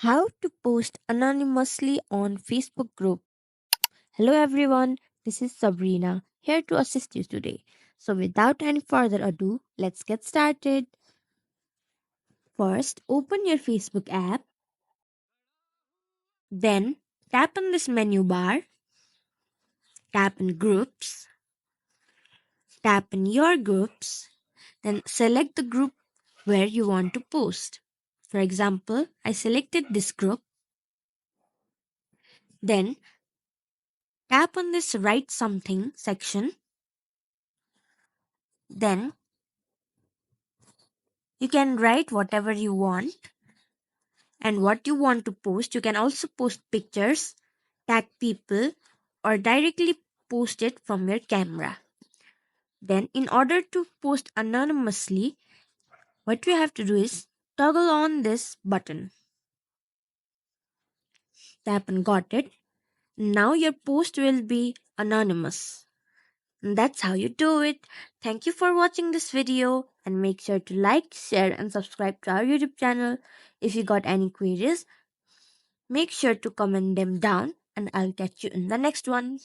How to post anonymously on Facebook group. Hello everyone, this is Sabrina here to assist you today. So without any further ado, let's get started. First, open your Facebook app, then tap on this menu bar, tap on groups, tap on your groups, then select the group where you want to post. For example, I selected this group, then tap on this write something section, then you can write whatever you want and what you want to post. You can also post pictures, tag people, or directly post it from your camera. Then, in order to post anonymously, what we have to do is toggle on this button. Tap and got it. Now your post will be anonymous. And that's how you do it. Thank you for watching this video and make sure to like, share and subscribe to our YouTube channel. If you got any queries, make sure to comment them down and I'll catch you in the next one.